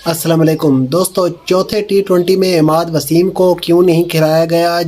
अस्सलाम वालेकुम दोस्तों, चौथे टी20 में इमाद वसीम को क्यों नहीं खिलाया गया?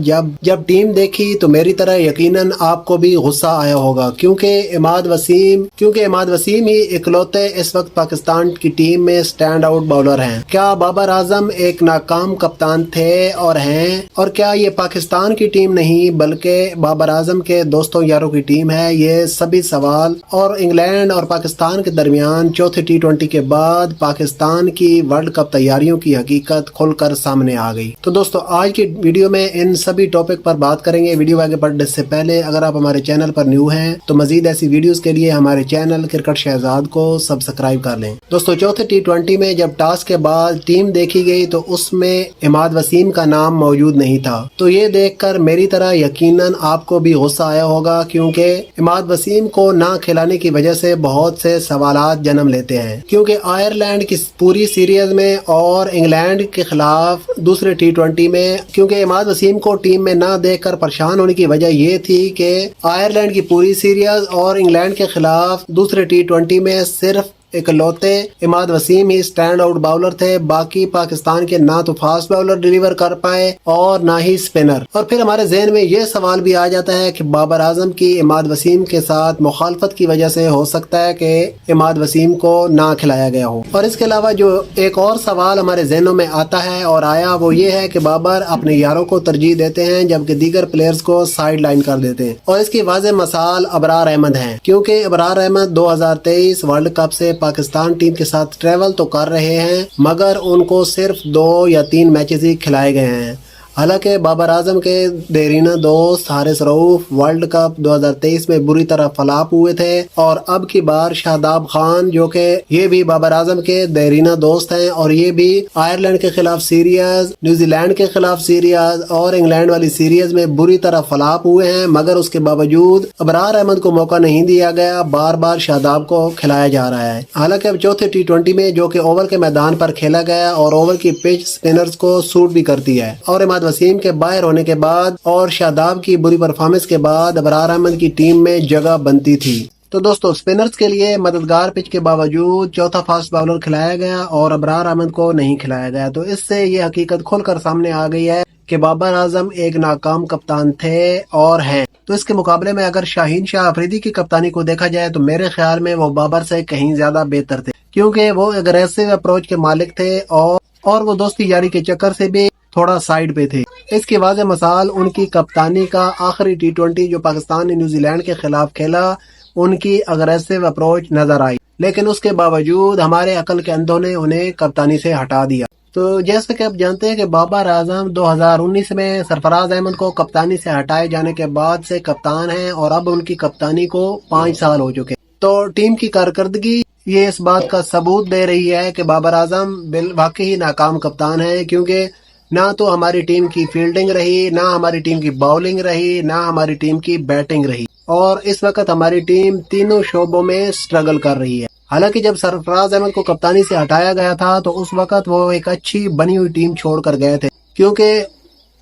जब टीम देखी तो मेरी तरह यकीनन आपको भी गुस्सा आया होगा, क्योंकि इमाद वसीम ही इकलौते इस वक्त पाकिस्तान की टीम में स्टैंड आउट बॉलर हैं। क्या बाबर आजम एक नाकाम कप्तान थे और हैं, और क्या ये पाकिस्तान की टीम नहीं बल्कि बाबर आजम के दोस्तों यारों की टीम है? ये सभी सवाल और इंग्लैंड और पाकिस्तान के दरमियान चौथे टी20 के बाद पाकिस्तान की वर्ल्ड कप तैयारियों की हकीकत खुलकर सामने आ गई। तो दोस्तों, आज की वीडियो में इन सभी टॉपिक पर बात करेंगे। वीडियो आगे बढ़ने से पहले अगर आप हमारे चैनल पर न्यू हैं तो मजीद ऐसी वीडियोस के लिए हमारे चैनल क्रिकेट शहजाद को सब्सक्राइब कर लें। दोस्तों, चौथे टी20 में जब टॉस के बाद टीम देखी गई तो उसमें इमाद वसीम का नाम मौजूद नहीं था। तो ये देखकर मेरी तरह यकीनन आपको भी गुस्सा आया होगा, क्योंकि इमाद वसीम को ना खिलाने की वजह से बहुत से सवालात जन्म लेते हैं। क्योंकि आयरलैंड की पूरी सीरीज में और इंग्लैंड के खिलाफ दूसरे टी20 में, क्योंकि इमाद वसीम को टीम में ना देखकर परेशान होने की वजह ये थी कि आयरलैंड की पूरी सीरीज और इंग्लैंड के खिलाफ दूसरे टी20 में सिर्फ इकलौते इमाद वसीम ही स्टैंड आउट बॉलर थे। बाकी पाकिस्तान के ना तो फास्ट बॉलर डिलीवर कर पाए और ना ही स्पिनर। और फिर हमारे जहन में ये सवाल भी आ जाता है कि बाबर आजम की इमाद वसीम के साथ मुखालफत की वजह से हो सकता है कि इमाद वसीम को ना खिलाया गया हो। और इसके अलावा जो एक और सवाल हमारे जहनों में आता है और आया, वो ये है कि बाबर अपने यारों को तरजीह देते हैं जबकि दीगर प्लेयर्स को साइड लाइन कर देते हैं। और इसकी वाज़ेह मिसाल अबरार अहमद है, क्योंकि अबरार अहमद 2023 वर्ल्ड कप से पाकिस्तान टीम के साथ ट्रेवल तो कर रहे हैं, मगर उनको सिर्फ 2 या 3 मैचेस ही खिलाए गए हैं। हालांकि बाबर आजम के देरीना दोस्त हारिस रऊफ वर्ल्ड कप 2023 में बुरी तरह फलाप हुए थे, और अब की बार शादाब खान जो कि ये भी बाबर आजम के देरीना दोस्त हैं, और ये भी आयरलैंड के खिलाफ सीरीज, न्यूजीलैंड के खिलाफ सीरीज और इंग्लैंड वाली सीरीज में बुरी तरह फलाप हुए हैं। मगर उसके बावजूद अबरार अहमद को मौका नहीं दिया गया, बार बार शादाब को खिलाया जा रहा है। हालांकि अब चौथे टी20 में जो कि ओवल के मैदान पर खेला गया और ओवल की पिच स्पिनर्स को सूट भी करती है, और इमाद वसीम के बाहर होने के बाद और शादाब की बुरी परफॉर्मेंस के बाद अबरार अहमद की टीम में जगह बनती थी। तो दोस्तों, स्पिनर्स के लिए मददगार पिच के बावजूद चौथा फास्ट बॉलर खिलाया गया और अबरार अहमद को नहीं खिलाया गया। तो इससे ये हकीकत खुलकर सामने आ गई है कि बाबर आजम एक नाकाम कप्तान थे और हैं। तो इसके मुकाबले में अगर शाहीन शाह अफरीदी की कप्तानी को देखा जाए तो मेरे ख्याल में वो बाबर से कहीं ज्यादा बेहतर थे, क्योंकि वो एग्रेसिव अप्रोच के मालिक थे और वो दोस्ती यारी के चक्कर से भी थोड़ा साइड पे थे। इसकी वाज़ेह मिसाल उनकी कप्तानी का आखिरी टी20 जो पाकिस्तान ने न्यूजीलैंड के खिलाफ खेला, उनकी अग्रेसिव अप्रोच नजर आई, लेकिन उसके बावजूद हमारे अकल के अंधों ने उन्हें कप्तानी से हटा दिया। तो जैसे कि आप जानते हैं कि बाबर आजम 2019 में सरफराज अहमद को कप्तानी से हटाए जाने के बाद से कप्तान हैं, और अब उनकी कप्तानी को 5 साल हो चुके। तो टीम की कारकर्दगी ये इस बात का सबूत दे रही है कि बाबर आजम वाकई नाकाम कप्तान है, क्योंकि ना तो हमारी टीम की फील्डिंग रही, ना हमारी टीम की बॉलिंग रही, ना हमारी टीम की बैटिंग रही, और इस वक्त हमारी टीम तीनों शोबों में स्ट्रगल कर रही है। हालांकि जब सरफराज अहमद को कप्तानी से हटाया गया था तो उस वक्त वो एक अच्छी बनी हुई टीम छोड़कर गए थे, क्योंकि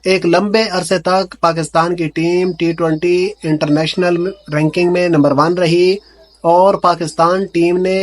एक लंबे अरसे तक पाकिस्तान की टीम टी20 इंटरनेशनल रैंकिंग में नंबर 1 रही, और पाकिस्तान टीम ने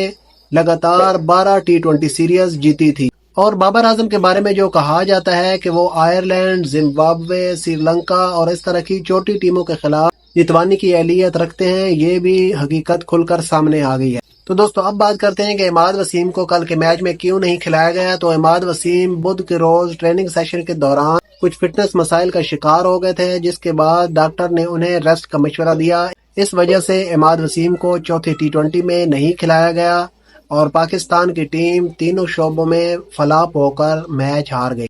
लगातार 12 टी20 सीरीज जीती थी। और बाबर आजम के बारे में जो कहा जाता है कि वो आयरलैंड, जिम्बाब्वे, श्रीलंका और इस तरह की छोटी टीमों के खिलाफ जितवाने की अहलियत रखते हैं, ये भी हकीकत खुलकर सामने आ गई है। तो दोस्तों, अब बात करते हैं कि इमाद वसीम को कल के मैच में क्यों नहीं खिलाया गया। तो इमाद वसीम बुध के रोज ट्रेनिंग सेशन के दौरान कुछ फिटनेस मसाइल का शिकार हो गए थे, जिसके बाद डॉक्टर ने उन्हें रेस्ट का मशवरा दिया। इस वजह से इमाद वसीम को चौथे टी20 में नहीं खिलाया गया और पाकिस्तान की टीम तीनों शोबों में फलाप होकर मैच हार गई।